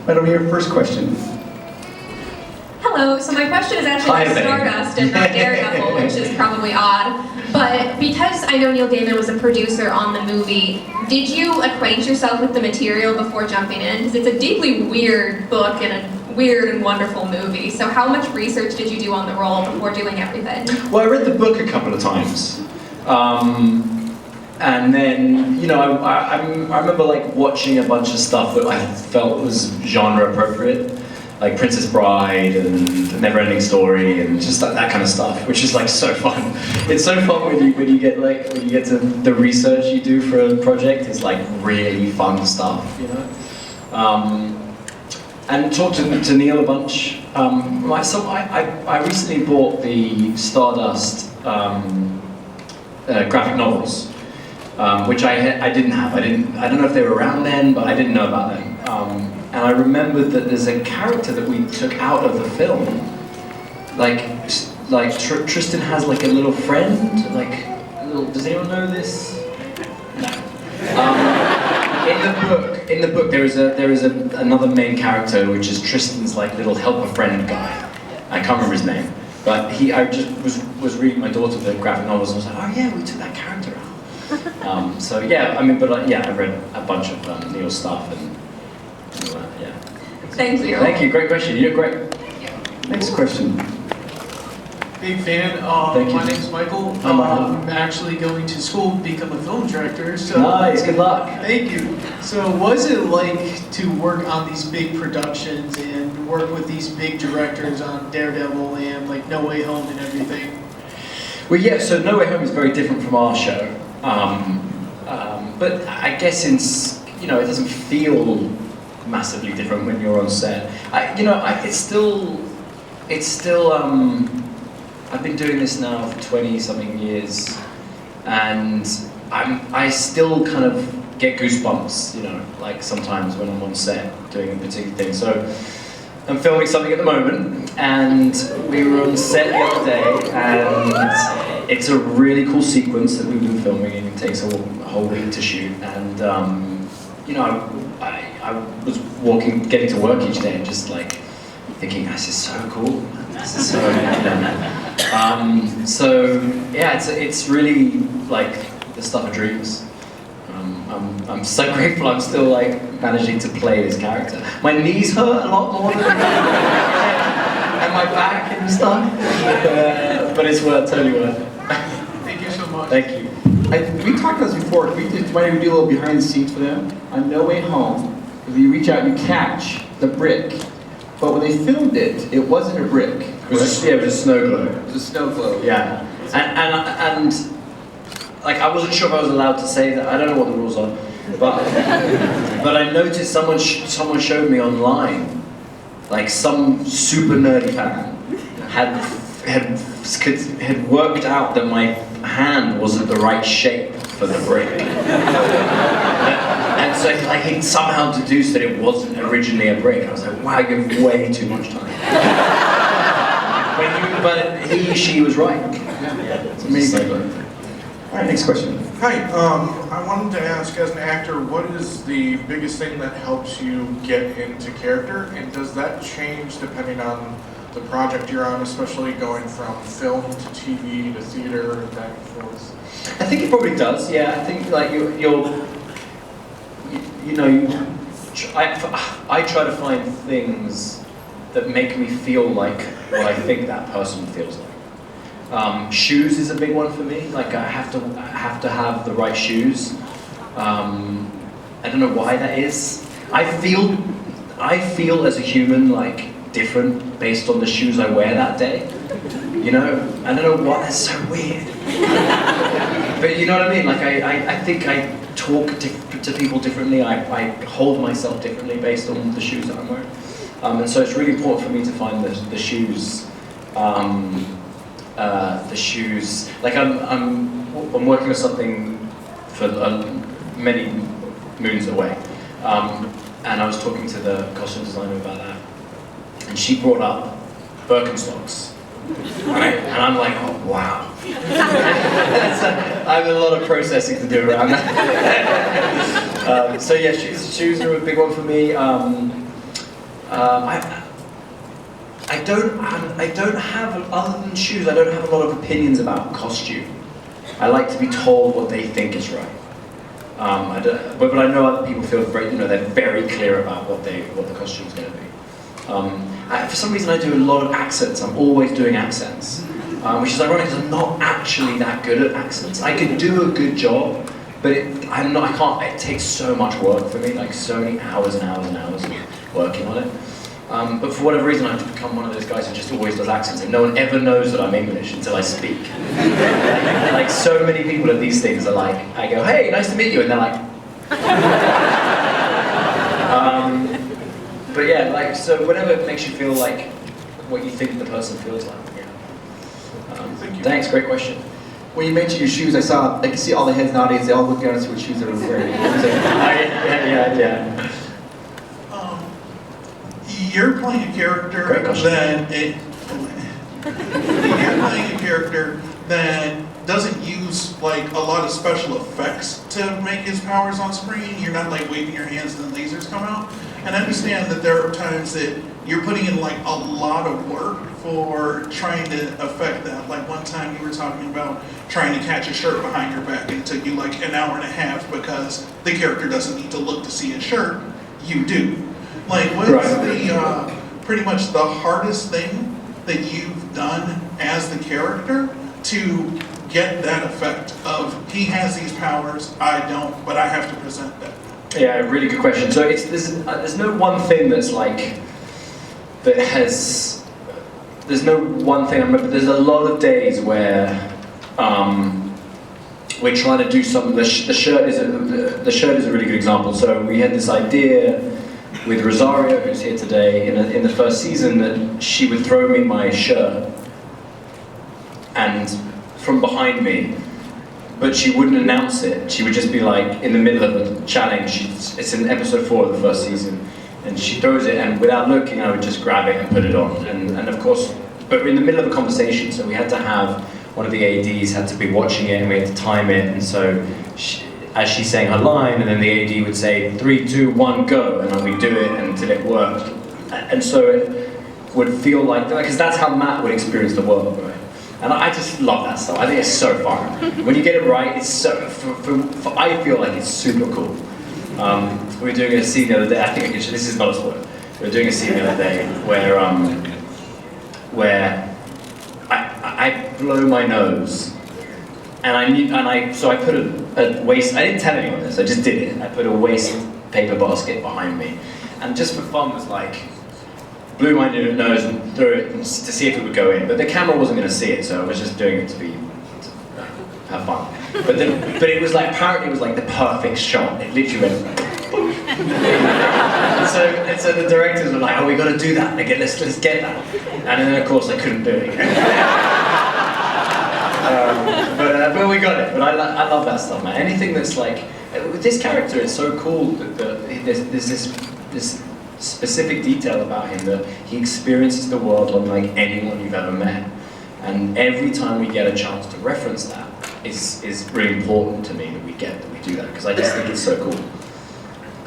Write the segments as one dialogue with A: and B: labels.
A: Right over here, first question.
B: Hello, so my question is actually about Stardust and not Daredevil, which is probably odd. But because I know Neil Gaiman was a producer on the movie, did you acquaint yourself with the material before jumping in? Because it's a deeply weird book and a weird and wonderful movie. So how much research did you do on the role before doing everything?
C: Well, I read the book a couple of times. And then, you know, I remember like watching a bunch of stuff that I felt was genre appropriate, like Princess Bride and The Neverending Story and just that kind of stuff, which is like so fun. It's so fun when you get to the research you do for a project. It's like really fun stuff, you know. And talked to Neil a bunch. I recently bought the Stardust graphic novels. Which I didn't have. I don't know if they were around then, but I didn't know about them. And I remembered that there's a character that we took out of the film. Tristan has like a little friend. Does anyone know this? No. In the book, there is another main character, which is Tristan's like little helper friend guy. I can't remember his name, but I just was reading my daughter the graphic novels and I was like, oh yeah, we took that character out. So yeah, I mean, I read a bunch of Neil's stuff and yeah.
B: Thank you.
C: Thank you, great question, you're great.
A: Next question.
D: Big fan.
C: Thank you.
D: My name's Michael.
C: Hi, Michael.
D: I'm actually going to school to become a film director. So
C: Nice, good luck.
D: Thank you. So what is it like to work on these big productions and work with these big directors on Daredevil and like No Way Home and everything?
C: Well, yeah, so No Way Home is very different from our show. But I guess it doesn't feel massively different when you're on set. It's still. I've been doing this now for 20-something years, and I still kind of get goosebumps, like sometimes when I'm on set doing a particular thing. So I'm filming something at the moment, and we were on set the other day, and it's a really cool sequence that we've been filming, and it takes a whole week to shoot. And I was getting to work each day, and just like thinking, this is so cool. This is so. So yeah, it's really like the stuff of dreams. I'm so grateful I'm still like managing to play this character. My knees hurt a lot more than and my back and stuff, but it's totally worth it.
D: Thank you so much.
C: Thank you.
A: We talked about this before. Might even do a little behind the scenes for them. On No Way Home, if you reach out, you catch the brick. But when they filmed it, it wasn't a brick.
C: It was a snow globe.
A: It was a snow globe.
C: Yeah, and like I wasn't sure if I was allowed to say that. I don't know what the rules are, but I noticed someone showed me online, like some super nerdy fan had worked out that my hand wasn't the right shape for the brick. And so like he somehow deduced that it wasn't originally a brick. I was like, wow, you have way too much time. But she was right.
A: Yeah, it's amazing. All right, next question.
E: Hi, I wanted to ask, as an actor, what is the biggest thing that helps you get into character, and does that change depending on the project you're on, especially going from film to TV to theater and back and forth?
C: I think it probably does. Yeah, I think like I try to find things that make me feel like what I think that person feels like. Shoes is a big one for me. Like I have to have the right shoes. I don't know why that is. I feel as a human like different based on the shoes I wear that day. I don't know what. That's so weird. But you know what I mean? Like I think I talk to people differently. I hold myself differently based on the shoes that I'm wearing. And so it's really important for me to find the shoes. The shoes. Like I'm working on something for many moons away, and I was talking to the costume designer about that, and she brought up Birkenstocks. Right? And I'm like, oh wow. I have a lot of processing to do around that. So yeah, shoes are a big one for me. I don't have, other than shoes, I don't have a lot of opinions about costume. I like to be told what they think is right. But I know other people feel very, they're very clear about what the costume's going to be. For some reason I do a lot of accents. I'm always doing accents, which is ironic because I'm not actually that good at accents. I could do a good job, but I can't, it takes so much work for me, like so many hours and hours and hours of working on it. But for whatever reason, I've become one of those guys who just always does accents, and no one ever knows that I'm English until I speak. Like so many people at these things are like, I go, hey, nice to meet you, and they're like, but yeah, like, so whatever makes you feel like what you think the person feels like. Yeah.
E: Thank you.
C: Thanks, great question.
A: When you mentioned your shoes, I can see all the heads nowadays, they all look down and see what shoes they're wearing.
C: Yeah.
F: You're playing a character that doesn't use like a lot of special effects to make his powers on screen. You're not like waving your hands and the lasers come out. And I understand that there are times that you're putting in like a lot of work for trying to affect that. Like one time you were talking about trying to catch a shirt behind your back, and it took you like an hour and a half because the character doesn't need to look to see a shirt. You do. Like, what's the pretty much the hardest thing that you've done as the character to get that effect of he has these powers, I don't, but I have to present that?
C: Yeah, really good question. So there's no one thing that's like there's no one thing. I remember there's a lot of days where we're trying to do something. The shirt is a really good example. So we had this idea with Rosario, who's here today, in the first season, that she would throw me my shirt and from behind me, but she wouldn't announce it. She would just be like, in the middle of a challenge, it's in episode 4 of the first season, and she throws it, and without looking, I would just grab it and put it on. And of course, but we're in the middle of a conversation, so we had to have, one of the ADs had to be watching it, and we had to time it, and so as she's saying her line, and then the AD would say 3, 2, 1, go, and then we'd do it until it worked. And so it would feel like, because that's how Matt would experience the world, right? And I just love that stuff. I think it's so fun. When you get it right, it's so, I feel like it's super cool. We were doing a scene the other day, I think this is not a spoiler. We were doing a scene the other day where I blow my nose, so I put a waste, I didn't tell anyone this, I just did it. I put a waste paper basket behind me, and just for fun was like, blew my nose and threw it to see if it would go in. But the camera wasn't going to see it, so I was just doing it to have fun. But it was like, apparently it was like the perfect shot. It literally went, boom. and so the directors were like, oh, we got to do that again, let's get that. And then of course I couldn't do it again. But we got it. But I love that stuff, man. Anything that's like, with this character, it's so cool that there's this specific detail about him that he experiences the world unlike anyone you've ever met. And every time we get a chance to reference that is really important to me that we do that, because I just think it's so cool.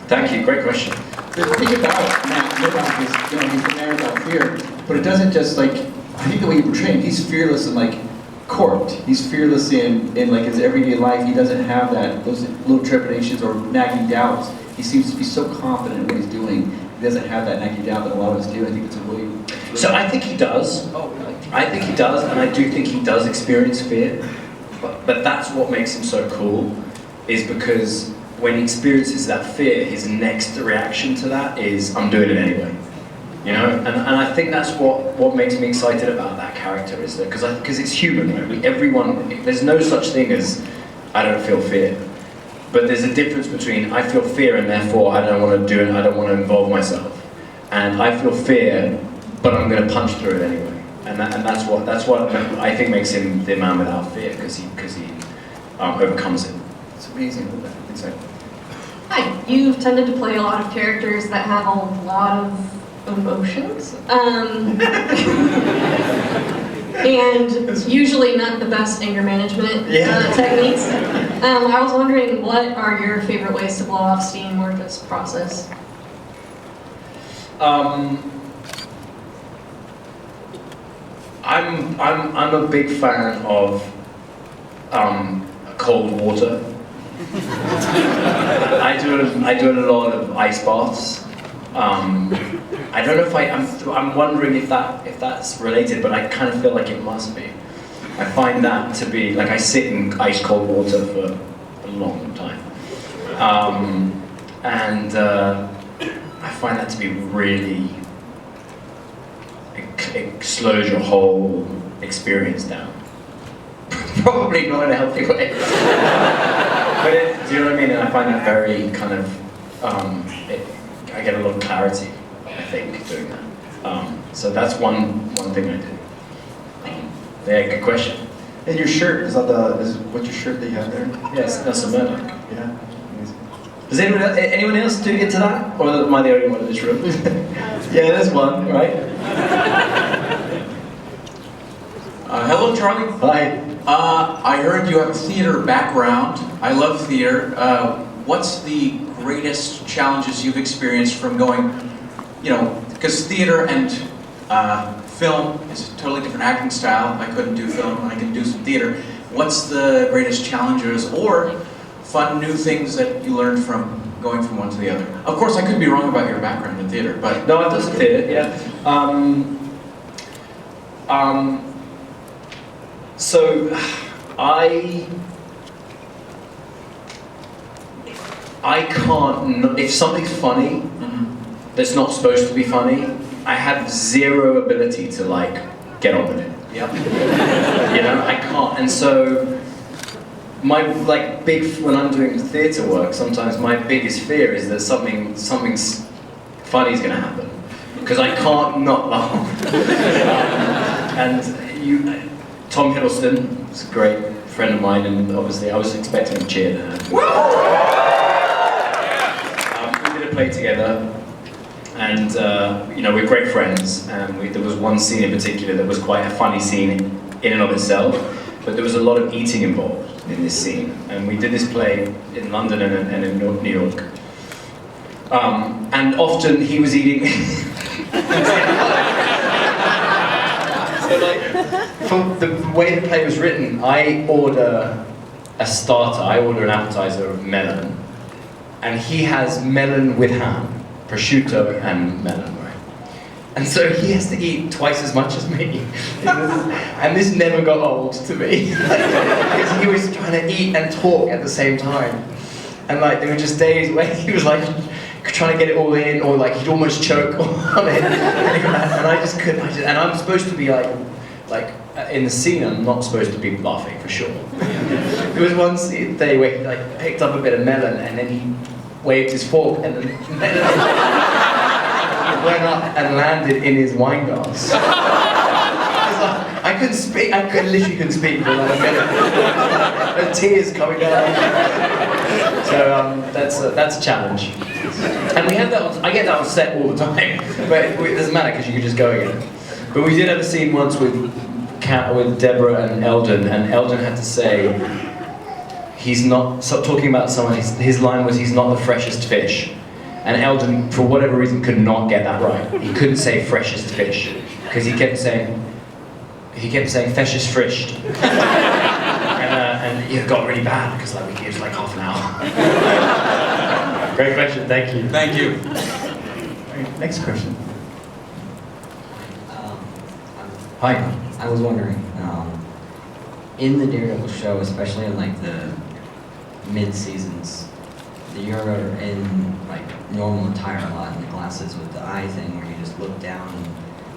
C: Thank you, great question.
A: The thing about Matt Murdock is, he's the mayor without fear, but it doesn't just like, I think the way you portray him, he's fearless in like court. He's fearless in like his everyday life. He doesn't have those little trepidations or nagging doubts. He seems to be so confident in what he's doing. He doesn't have that nagging doubt that a lot of us do. I think it's a really...
C: So I think he does.
A: Oh, really?
C: I think he does, and I do think he does experience fear. But that's what makes him so cool, is because when he experiences that fear, his next reaction to that is, I'm doing it anyway. You know? And I think that's what makes me excited about that character, is that, because it's human, right? There's no such thing as, I don't feel fear. But there's a difference between I feel fear and therefore I don't want to do it, I don't want to involve myself. And I feel fear, but I'm going to punch through it anyway. And that's what I think makes him the man without fear, because he overcomes it.
A: It's amazing.
G: Hi, you've tended to play a lot of characters that have a lot of emotions. And usually not the best anger management techniques. I was wondering, what are your favorite ways to blow off steam or just process?
C: I'm a big fan of cold water. I do a lot of ice baths. I don't know if I'm wondering if that's related, but I kind of feel like it must be. I find that to be like I sit in ice cold water for a long time, and I find that to be really. It slows your whole experience down. Probably not in a healthy way. But do you know what I mean? And I find that very kind of, I get a lot of clarity, I think, doing that. So that's one thing I do. Yeah, good question.
A: And your shirt, is what's your shirt that you have there?
C: Yes, that's a Murdock.
A: Yeah.
C: Does anyone else do get to that? Or am I the only one in this room? Yeah, there's one, right?
H: Hello, Charlie.
A: Hi.
H: I heard you have a theater background. I love theater. What's the greatest challenges you've experienced from going, because theater and film is a totally different acting style. I couldn't do film, I can do some theater. What's the greatest challenges or fun new things that you learned from going from one to the other? Of course, I could be wrong about your background in theater, but...
C: No, I've done some theater, yeah. So, I can't, if something's funny, that's not supposed to be funny, I have zero ability to get on with it.
H: Yep.
C: I can't, and so, when I'm doing theatre work, sometimes my biggest fear is that something's funny is going to happen, because I can't not laugh. Tom Hiddleston is a great friend of mine, and obviously I was expecting him to cheer there. We did a play together, and we're great friends. And there was one scene in particular that was quite a funny scene in and of itself, but there was a lot of eating involved in this scene. And we did this play in London and in New York. And often he was eating. From the way the play was written, I order a starter, I order an appetizer of melon, and he has melon with ham, prosciutto and melon, right? And so he has to eat twice as much as me. And this never got old to me. Because he was trying to eat and talk at the same time. And there were just days where he was trying to get it all in, or he'd almost choke on it. And I just couldn't, and I'm supposed to be in the scene, I'm not supposed to be laughing, for sure. There was one day where he picked up a bit of melon, and then he waved his fork, and the melon went up and landed in his wine glass. I couldn't speak, literally couldn't speak for a minute. And tears coming down. So that's a challenge. And we have that I get that on set all the time, but it doesn't matter because you can just go again. But we did have a scene once with Deborah and Eldon had to say, talking about someone, his line was, he's not the freshest fish. And Eldon, for whatever reason, could not get that right. He couldn't say freshest fish, because he kept saying fish is frished. And it got really bad, because it was half an hour. Great question, thank you.
H: Thank you.
A: Next question.
C: Hi.
I: I was wondering, in the Daredevil show, especially in the mid-seasons, you're in normal attire a lot, and the glasses with the eye thing where you just look down.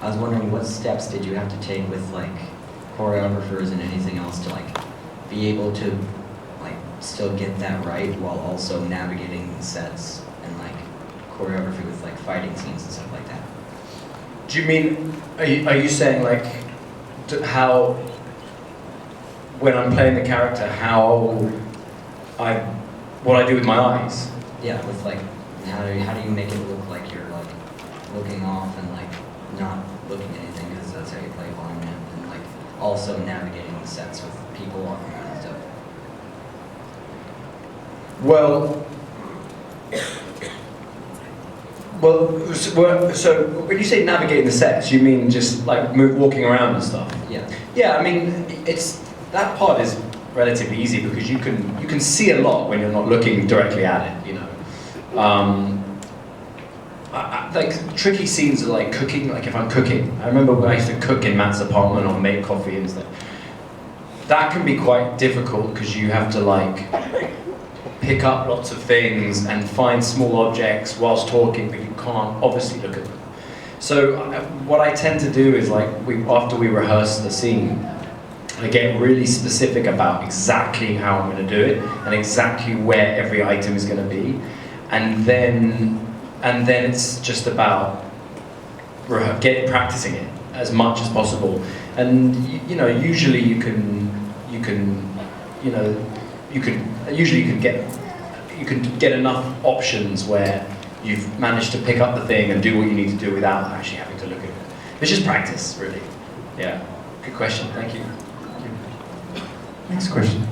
I: I was wondering what steps did you have to take with choreographers and anything else to be able to still get that right while also navigating the sets and choreography with fighting scenes and stuff like that.
C: Do you mean, are you saying how, when I'm playing the character, what I do with my eyes?
I: Yeah, with how do you make it look like you're looking off and not looking at anything, because that's how you play blind man, and also navigating the sets with people walking around and stuff.
C: Well, Well, so when you say navigating the sets, you mean just like walking around and stuff?
I: Yeah.
C: Yeah, I mean, that part is relatively easy because you can see a lot when you're not looking directly at it, you know. Like tricky scenes are like cooking. Like if I'm cooking, I remember when I used to cook in Matt's apartment or make coffee and stuff. That can be quite difficult because you have to like pick up lots of things and find small objects whilst talking, but you can't obviously look at them. So what I tend to do is like after we rehearse the scene, I get really specific about exactly how I'm going to do it and exactly where every item is going to be, and then it's just about practicing it as much as possible. And you know, usually you can get enough options where you've managed to pick up the thing and do what you need to do without actually having to look at it. It's just practice, really. Yeah. Good question. Thank you.
A: Next question.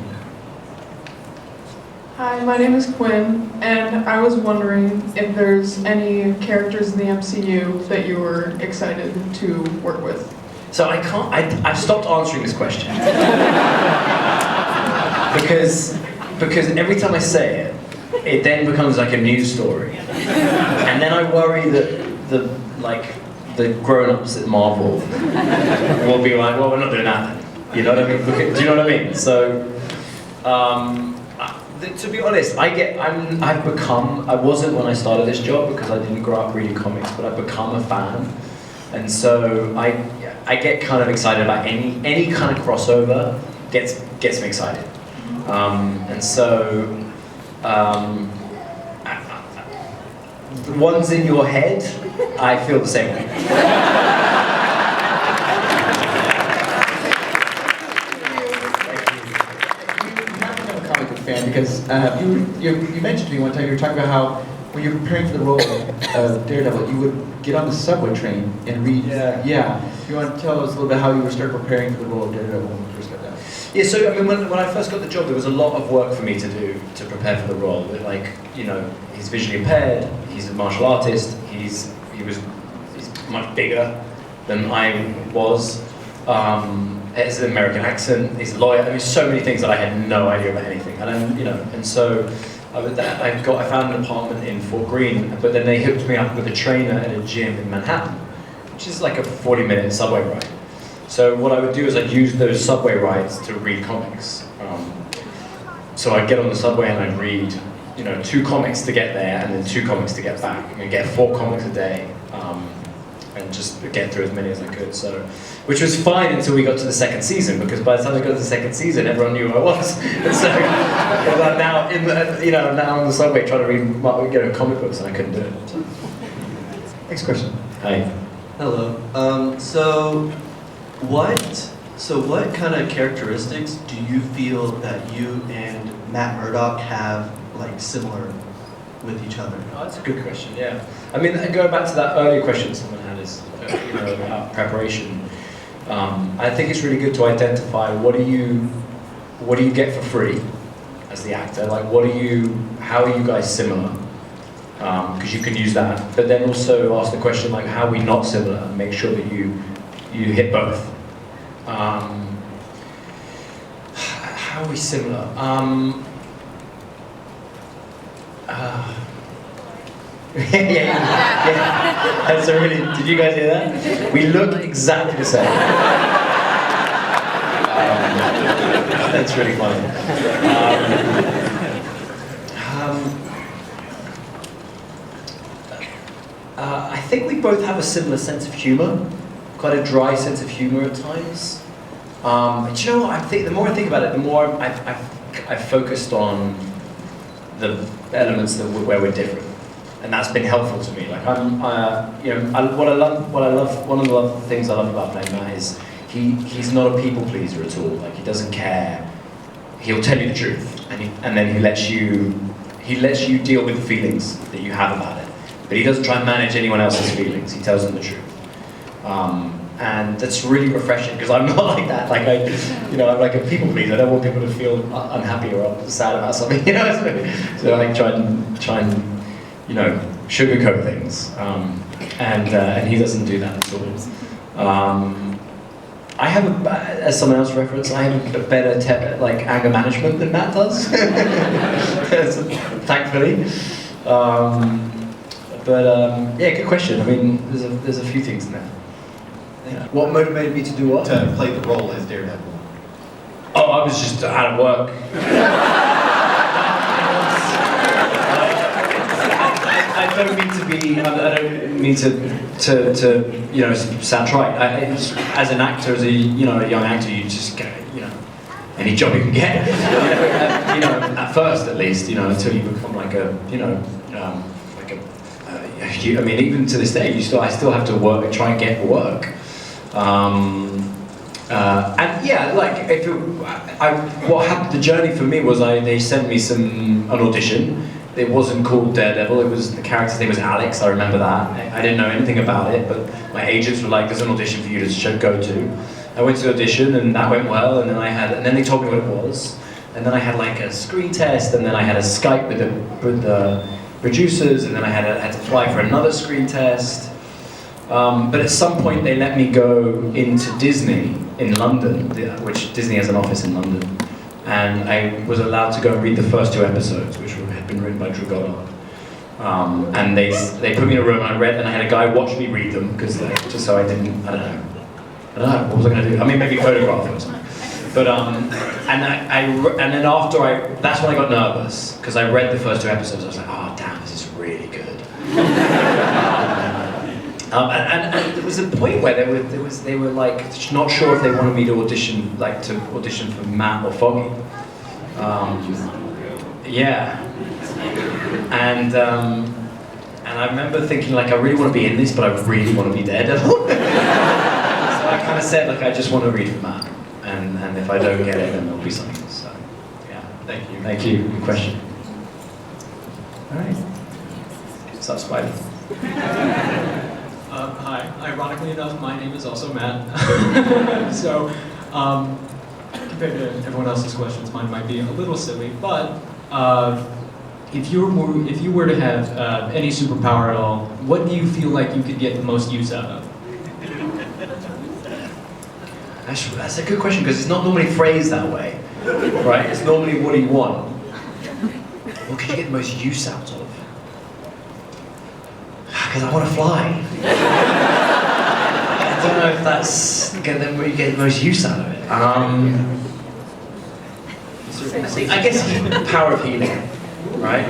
J: Hi, my name is Quinn, and I was wondering if there's any characters in the MCU that you were excited to work with.
C: So I've stopped answering this question. because every time I say it, it then becomes like a news story. And then I worry that the grown-ups at Marvel will be like, well, we're not doing that then. You know what I mean? Do you know what I mean? So, to be honest, I wasn't when I started this job because I didn't grow up reading comics, but I've become a fan. And so I get kind of excited about any kind of crossover gets me excited. And so the ones in your head, I feel the same way.
A: Fan because you mentioned to me one time you were talking about how when you were preparing for the role of Daredevil, you would get on the subway train and read. Yeah. You want to tell us a little bit how you were started preparing for the role of Daredevil when you first got that?
C: Yeah. So I mean, when I first got the job, there was a lot of work for me to do to prepare for the role. Like, you know, he's visually impaired. He's a martial artist. He's much bigger than I was. It's an American accent, he's a lawyer, I mean, so many things that I had no idea about anything. And then, you know, and so I found an apartment in Fort Greene, but then they hooked me up with a trainer at a gym in Manhattan, which is like a 40-minute subway ride. So what I would do is I'd use those subway rides to read comics. So I'd get on the subway and I'd read, you know, 2 comics to get there and then 2 comics to get back. And get 4 comics a day. And just get through as many as I could. So, which was fine until we got to the second season, because by the time I got to the second season, everyone knew who I was. And so, now now on the subway trying to read comic books, and I couldn't do it. So.
A: Next question.
C: Hi.
K: Hello. So what kind of characteristics do you feel that you and Matt Murdock have like similar with each other?
C: Oh, that's a good question. Yeah. I mean, going back to that earlier question someone had is, about preparation. I think it's really good to identify what do you get for free as the actor. Like, how are you guys similar? Because you can use that, but then also ask the question like, how are we not similar? And make sure that you hit both. How are we similar? Yeah. That's a really. Did you guys hear that? We look exactly the same. That's really funny. I think we both have a similar sense of humor, quite a dry sense of humor at times. But you know what? The more I think about it, the more I've focused on the elements where we're different, and that's been helpful to me. Like one of the things I love about playing Matt is he's not a people pleaser at all. Like, he doesn't care. He'll tell you the truth, and then he lets you deal with the feelings that you have about it. But he doesn't try and manage anyone else's feelings. He tells them the truth. And that's really refreshing, because I'm not like that. Like, I'm like a people pleaser. I don't want people to feel unhappy or sad about something, So I try and sugarcoat things, and he doesn't do that at all. I have, as someone else referenced, I have a better anger management than Matt does, thankfully. Yeah, good question. I mean, there's a few things in there. Yeah. What motivated me to do what?
L: To play the role as Daredevil.
C: Oh, I was just out of work. I don't mean to sound trite. As an actor, as a young actor, you just get any job you can get. At first at least, until you become I mean, even to this day, I still have to work and try and get work. And yeah, what happened? The journey for me was they sent me an audition. It wasn't called Daredevil. It was the character's name was Alex. I remember that. I didn't know anything about it, but my agents were like, "There's an audition for you to go to." I went to the audition, and that went well. And then they told me what it was. And then I had like a screen test, and then I had a Skype with the producers, and then I had to fly for another screen test. But at some point, they let me go into Disney in London, which Disney has an office in London. And I was allowed to go and read the first 2 episodes, which had been written by Drew Goddard. And they put me in a room, and I read, and I had a guy watch me read them, because just so I don't know, what was I going to do? I mean, maybe photograph or something. But and then that's when I got nervous, because I read the first 2 episodes. I was like, oh damn, this is really good. And there was a point where they were like not sure if they wanted me to audition for Matt or Foggy. Yeah. And I remember thinking I really want to be in this, but I really want to be Daredevil. So I kind of said I just want to read for Matt, and if I don't get it, then there'll be something. So yeah. Thank you. Thank you. Good question. All right. What's up, Spidey?
M: Hi. Ironically enough, my name is also Matt. So, compared to everyone else's questions, mine might be a little silly. But if you were to have any superpower at all, what do you feel like you could get the most use out of?
C: That's a good question, because it's not normally phrased that way, right? It's normally what do you want? What can you get the most use out of? Because I want to fly. I don't know if that's where you get the most use out of it. I guess the power of healing, right?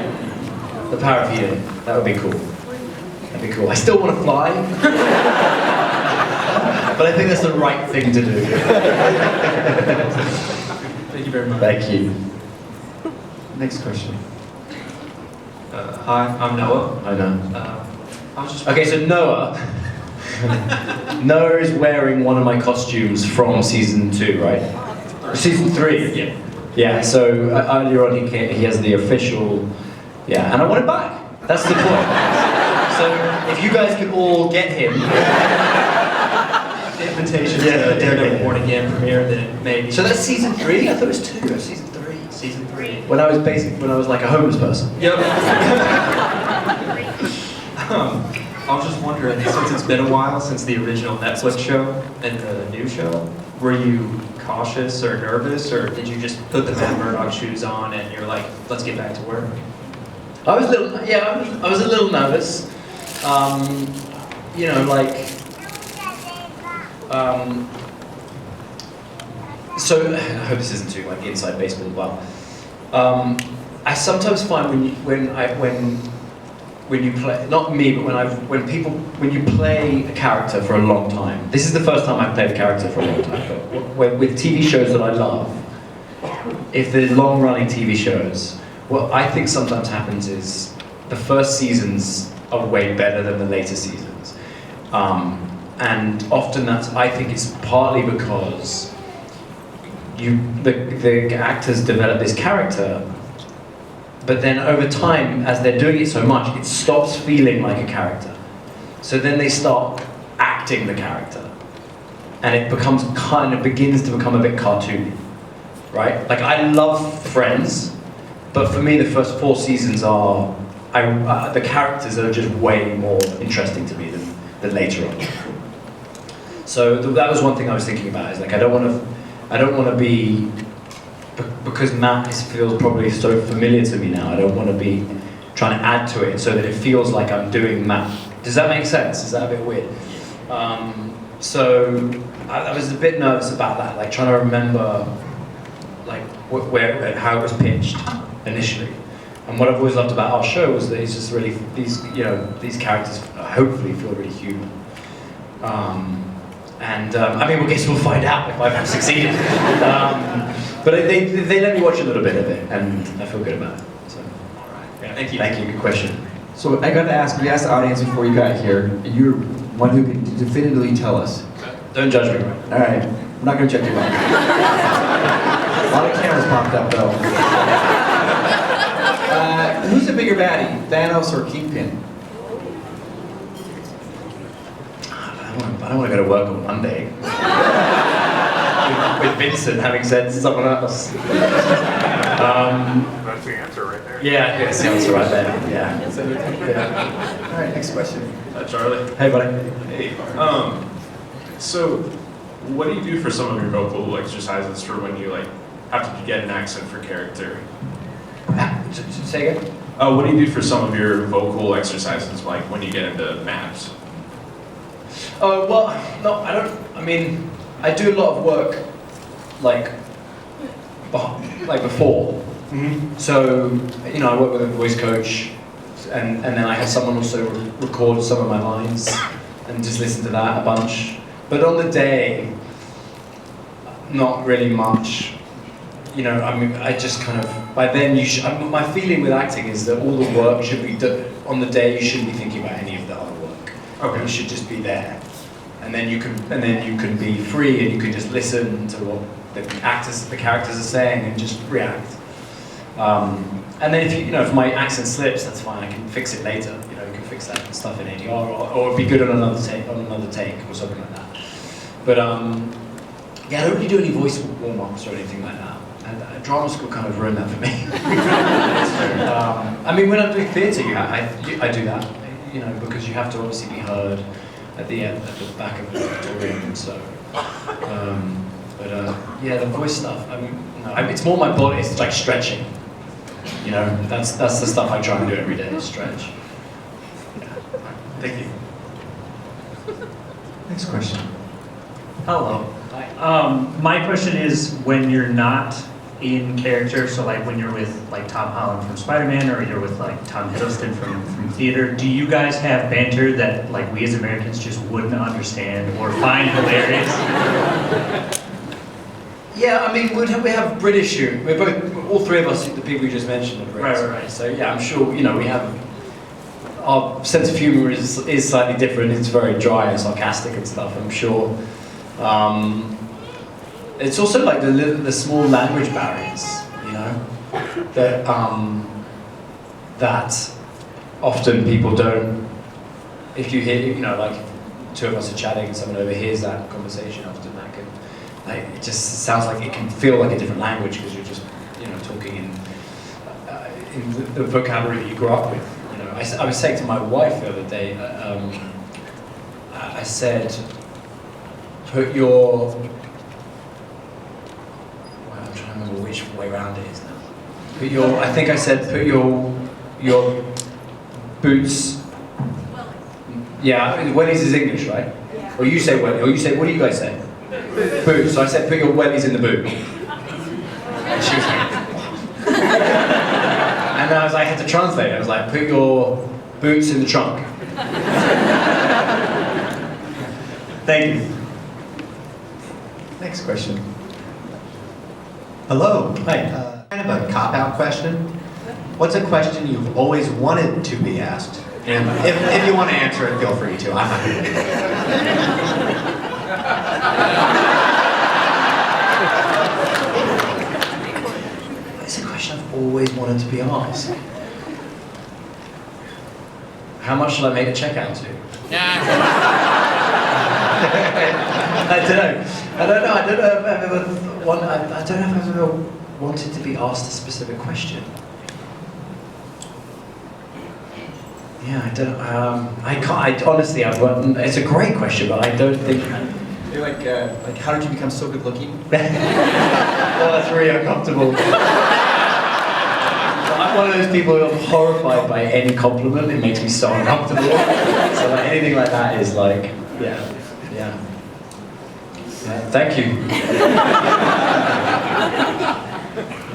C: The power of healing. That would be cool. That'd be cool. I still want to fly, but I think that's the right thing to do.
M: Thank you very much.
C: Thank you. Next question.
N: Hi, I'm Noah.
C: I know.
N: I was just
C: Okay, so Noah is wearing one of my costumes from season 2, right? Season 3.
N: Yeah.
C: Yeah. So earlier on, he has the official. Yeah, and I want it back. That's the point. So if you guys could all get him
N: the invitation to the Daredevil Born Again premiere, then maybe.
C: So that's season 3. I thought it was 2. That's season 3.
N: Season 3.
C: When I was like a homeless person.
N: Yep. I was just wondering, since it's been a while since the original Netflix show and the new show, were you cautious or nervous, or did you just put the Matt Murdock shoes on and you're like, let's get back to work?
C: I was a little nervous. So I hope this isn't too inside baseball, but I sometimes find when you play, not me, but when you play a character for a long time. This is the first time I've played a character for a long time, but with TV shows that I love, if they're long-running TV shows, what I think sometimes happens is the first seasons are way better than the later seasons, and often I think it's partly because the actors develop this character. But then over time, as they're doing it so much, it stops feeling like a character. So then they start acting the character. And it begins to become a bit cartoony, right? I love Friends, but for me the first 4 seasons are the characters are just way more interesting to me than later on. So that was one thing I was thinking about. Is like I don't want to be, because Matt feels probably so familiar to me now. I don't want to be trying to add to it so that it feels like I'm doing Matt. Does that make sense? Is that a bit weird? So I was a bit nervous about that, like trying to remember like how it was pitched initially. And what I've always loved about our show was that it's just really these characters hopefully feel really human. I mean, I guess we'll find out if I've succeeded. But they let me watch a little bit of it, and I feel good about it. So, yeah, thank you. Thank you. Good question.
A: So I got to ask, we asked the audience before you got here, and you're one who can definitively tell us.
C: Don't judge me.
A: All right, I'm not going to check you out. A lot of cameras popped up though. Who's the bigger baddie, Thanos or Kingpin?
C: I don't want to go to work on Monday with Vincent having said someone else.
E: That's the answer right there.
C: Yeah, that's the answer right there. Yeah.
A: All right, next question.
L: Charlie.
C: Hey, buddy.
L: Hey. So, what do you do for some of your vocal exercises for when you like have to get an accent for character?
C: Say again?
L: What do you do for some of your vocal exercises, like when you get into maps?
C: Well, no, I don't. I mean, I do a lot of work, like before. Mm-hmm. So, I work with a voice coach, and then I have someone also record some of my lines, and just listen to that a bunch. But on the day, not really much. I mean, I just kind of, by then my feeling with acting is that all the work should be done, on the day you shouldn't be thinking about any of the other work. Okay. You should just be there. And then you can be free and you can just listen to what the characters are saying and just react. And then if my accent slips, that's fine, I can fix it later. You can fix that stuff in ADR or be good on another take or something like that. But yeah, I don't really do any voice warm-ups or anything like that. And drama school kind of ruined that for me. I mean, when I'm doing theatre, I do that, because you have to obviously be heard at the back of the auditorium. So, yeah, the voice stuff. I mean, no, it's more my body. It's like stretching. That's the stuff I try and do every day. Stretch. Yeah. Thank you.
A: Next question.
O: Hello. My question is, when you're not in character, so like when you're with like Tom Holland from Spider-Man, or you're with like Tom Hiddleston from theater, do you guys have banter that like we as Americans just wouldn't understand or find hilarious?
C: Yeah, I mean, we have British humor. We're both, all three of us, the people you just mentioned, are British. Right. So yeah, I'm sure we have. Our sense of humor is slightly different. It's very dry and sarcastic and stuff. I'm sure. It's also like the small language barriers, that that often people don't. If you hear, like two of us are chatting and someone overhears that conversation, often that can, it just sounds like it can feel like a different language because you're just, talking in the vocabulary that you grew up with. I was saying to my wife the other day, I said, put your. I'm trying to remember which way around it is now. I think I said put your boots. Yeah, wellies is English, right? Yeah. Or you say wellies, or you say, what do you guys say? Boots. So I said put your wellies in the boot. And she was like, and I had to translate. I was like, put your boots in the trunk.
O: Thank you.
A: Next question.
P: Hello.
C: Hi.
P: Kind of a cop-out question. What's a question you've always wanted to be asked? And if you want to answer it, feel free to. I'm not going to do it.
C: It's a question I've always wanted to be asked. How much should I make a check out to? I don't know if I've ever wanted to be asked a specific question.
Q: Yeah, I don't. I can't. Honestly, it's a great question, but I don't think.
H: You're like, how did you become so good looking?
Q: Oh, that's really uncomfortable. I'm one of those people who are horrified by any compliment. It makes me so uncomfortable. So like, anything like that is like, yeah. Thank you.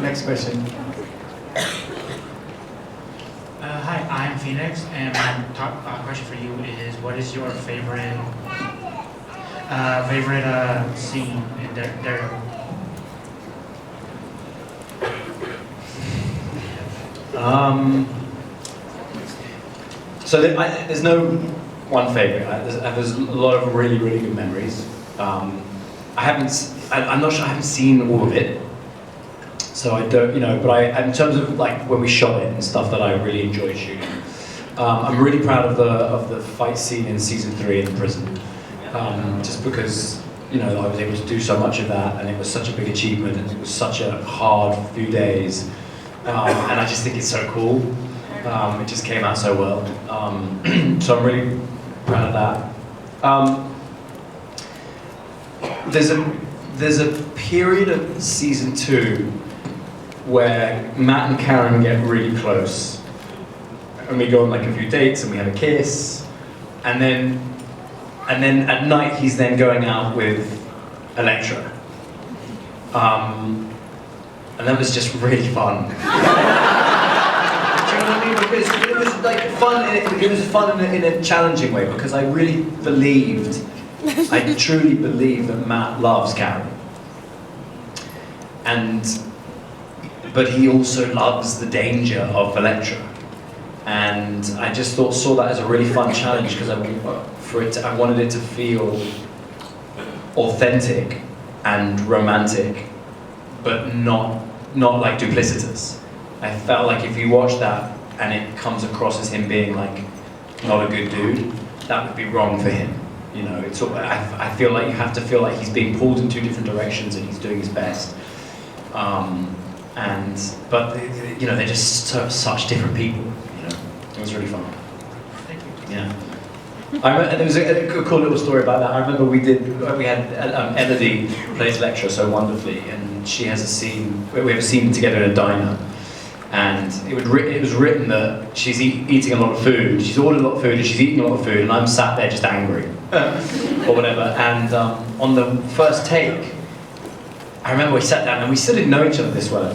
P: Next question.
R: Hi, I'm Phoenix, and my top question for you is: what is your favorite scene in Daredevil?
Q: So there's no one favorite. There's a lot of really, really good memories. I'm not sure. I haven't seen all of it, so I don't. But in terms of like when we shot it and stuff that I really enjoyed shooting, I'm really proud of the fight scene in season 3 in the prison, just because I was able to do so much of that, and it was such a big achievement, and it was such a hard few days, and I just think it's so cool. It just came out so well, so I'm really proud of that. There's a period of season 2 where Matt and Karen get really close, and we go on like a few dates, and we have a kiss, and then at night he's then going out with Elektra, and that was just really fun. Because it was like fun. It was fun in a challenging way, because I really believed, I truly believe that Matt loves Karen, but he also loves the danger of Elektra, and I just saw that as a really fun challenge, because I wanted it to feel authentic and romantic, but not like duplicitous. I felt like if you watch that and it comes across as him being like not a good dude, that would be wrong for him. It's I feel like you have to feel like he's being pulled in 2 different directions and he's doing his best. But they're just such different people. It was really fun.
R: Thank you.
Q: Yeah. There was a cool little story about that. I remember we had Elodie plays Elektra so wonderfully, and she has a scene. We have a scene together in a diner. And it was written that she's eating a lot of food. She's ordered a lot of food, and she's eating a lot of food, and I'm sat there just angry, or whatever. And on the first take, I remember we sat down, and we still didn't know each other this well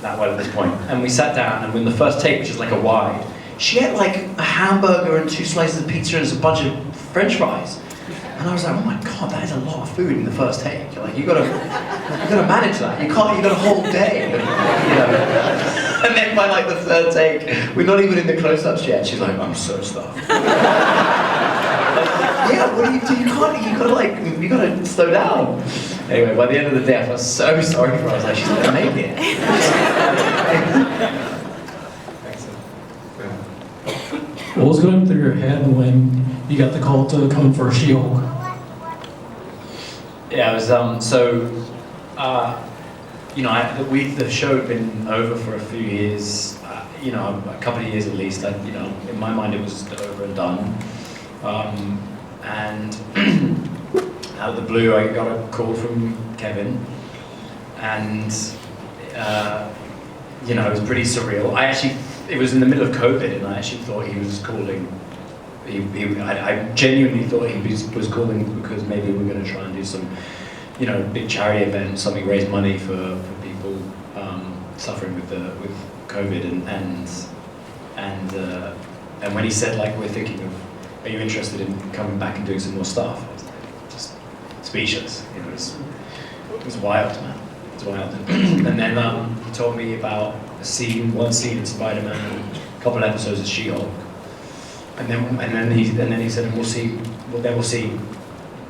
Q: that well at this point. And we sat down, and in the first take, which is like a wide, she ate like a hamburger and 2 slices of pizza and a bunch of French fries. And I was like, oh my God, that is a lot of food in the first take. You gotta manage that. You got a whole day. And then by like the 3rd take, we're not even in the close-ups yet. She's like, I'm so stuffed. Yeah, what do you do? You gotta slow down. Anyway, by the end of the day, I felt so sorry for her. I was like, she's not gonna make it.
S: What was going through your head when you got the call to come in for a She-Hulk?
Q: Yeah, it was the show had been over for a few years, a couple of years at least. In my mind it was over and done. And out of the blue, I got a call from Kevin, and it was pretty surreal. It was in the middle of COVID, and I actually thought he was calling. I genuinely thought he was calling because maybe we're going to try and do some, big charity event, something, raise money for people suffering with COVID, and when he said like, we're thinking of, are you interested in coming back and doing some more stuff? I was like, just speechless. It was wild, man. It was wild. And then he told me about one scene in Spider-Man, a couple of episodes of She-Hulk. And then he said, and we'll see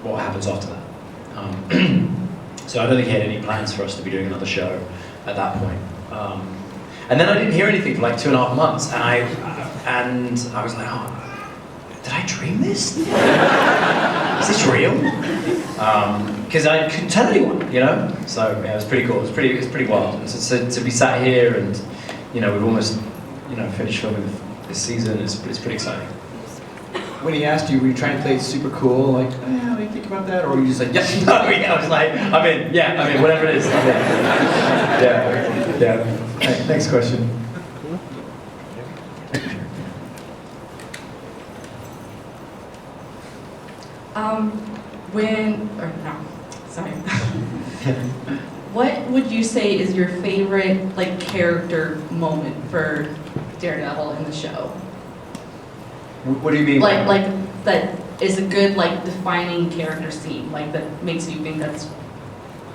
Q: what happens after that. So I don't think he had any plans for us to be doing another show at that point. And then I didn't hear anything for like 2.5 months, and I was like, oh, did I dream this? Is this real? Because I couldn't tell anyone, So yeah, it was pretty cool. It was pretty wild. And so to be sat here and we've almost finished filming this season. It's pretty exciting.
A: When he asked you, were you trying to play it super cool, like, what do you think about that? Or were you just like,
Q: Yeah, no, yeah, I was like, I'm in. Yeah, I mean, whatever it is, I'm in. Yeah.
A: Next question.
T: What would you say is your favorite like character moment for Daredevil in the show?
Q: What do you mean?
T: Like that is a good like defining character scene, like that makes you think that's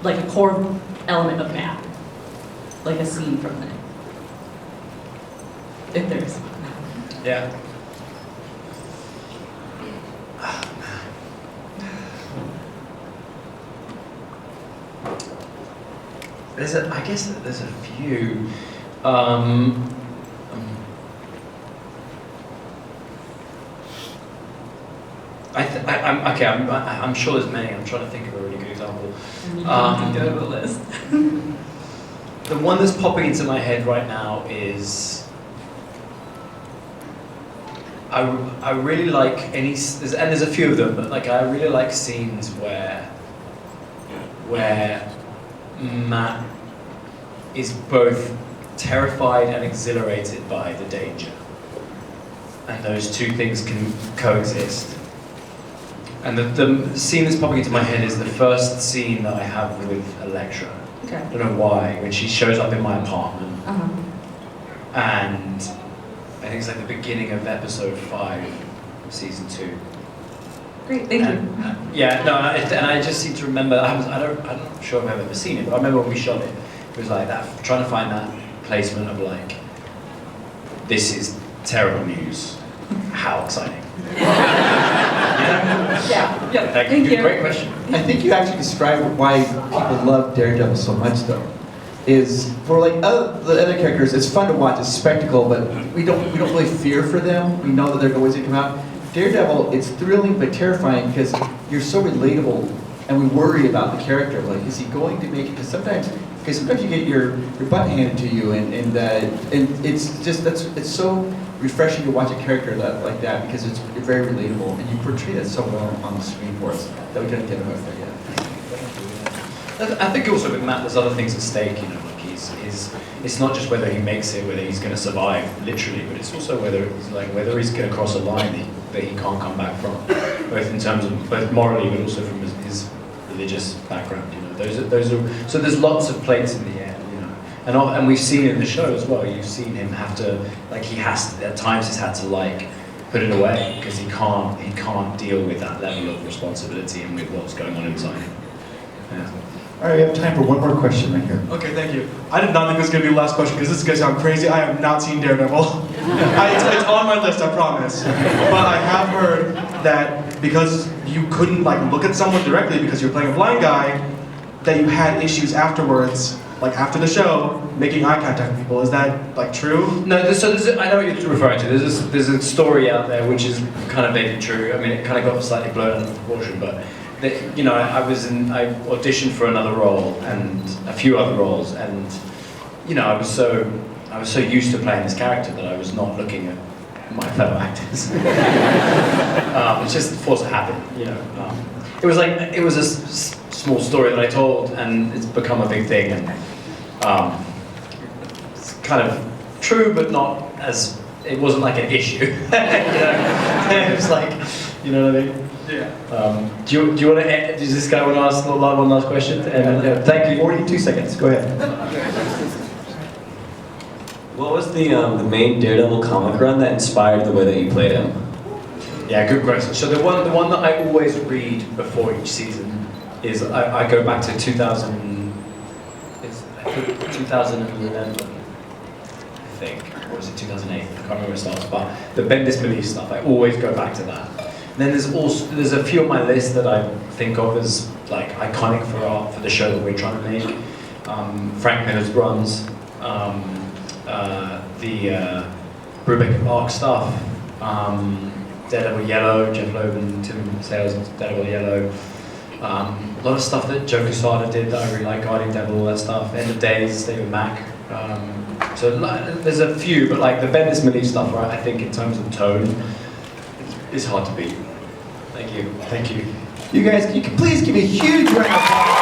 T: like a core element of Matt, like a scene from it. If there's.
Q: Yeah. I guess there's a few. I'm sure there's many. I'm trying to think of a really good example.
T: You can go to the list.
Q: The one that's popping into my head right now is I really like there's a few of them, but like I really like scenes where Matt is both terrified and exhilarated by the danger, and those two things can coexist. And the scene that's popping into my head is the first scene that I have with Elektra.
T: Okay.
Q: I don't know why, when she shows up in my apartment, and I think it's like the beginning of episode 5 of season 2.
T: Great, thank you.
Q: Yeah, no, and I just seem to remember, I'm not sure if I've ever seen it, but I remember when we shot it, it was like that, trying to find that placement of like, this is terrible news, how exciting.
T: Yeah,
Q: Thank you. Great question.
A: I think you actually described why people love Daredevil so much, though. Is for like the other characters, it's fun to watch, it's a spectacle, but we don't really fear for them. We know that they're always going to come out. Daredevil, it's thrilling but terrifying because you're so relatable, and we worry about the character. Like, is he going to make it? Because sometimes you get your butt handed to you, and it's just it's so refreshing to watch a character like that because it's very relatable, and you portray that so well on the screen for us that we can identify with that.
Q: I think also with Matt, there's other things at stake. You know, like it's not just whether he makes it, whether he's going to survive literally, but it's also whether he's going to cross a line that he can't come back from, both in terms of both morally, but also from his religious background. You know, those are so there's lots of plates in the air. And we've seen it in the show as well. You've seen him have to, like, at times he's had to like put it away because he can't deal with that level of responsibility and with what's going on inside him. Yeah.
U: All right, we have time for one more question right here.
V: Okay, thank you. I did not think this was going to be the last question because this is going to sound crazy. I have not seen Daredevil. It's on my list, I promise. But I have heard that because you couldn't like look at someone directly because you're playing a blind guy, that you had issues afterwards, like after the show, making eye contact with people. Is that like true?
Q: No, I know what you're referring to. There's a story out there which is kind of maybe true. I mean, it kind of got slightly blown out of proportion, but you know, I auditioned for another role and a few other roles, and you know, I was so used to playing this character that I was not looking at my fellow actors. It's just forced to happen, you know. It was a small story that I told, and it's become a big thing, and it's kind of true, but not as, it wasn't like an issue. You know? It was like, you know what I mean?
V: Yeah.
Q: Do you want to? Does this guy want to ask one last question? And thank you.
U: 42 seconds. Go ahead.
W: What was the main Daredevil comic run that inspired the way that you played him?
Q: Yeah, good question. So the one that I always read before each season is I go back to 2011, I think, or was it 2008? I can't remember where it starts. But the Bendis Belief stuff, I always go back to that. And then there's a few on my list that I think of as like iconic for the show that we're trying to make. Frank Miller's runs, the Brubaker Arc stuff, Daredevil Yellow, Jeff Loeb, Tim Sale's Daredevil Yellow. A lot of stuff that Joe Quesada did that I really like, Guardian Devil, all that stuff. End of Days, David Mack. So there's a few, but like the Bendis Malik stuff, right? I think in terms of tone, it's hard to beat. Thank you.
U: Thank you. You guys, you can please give me a huge round of applause.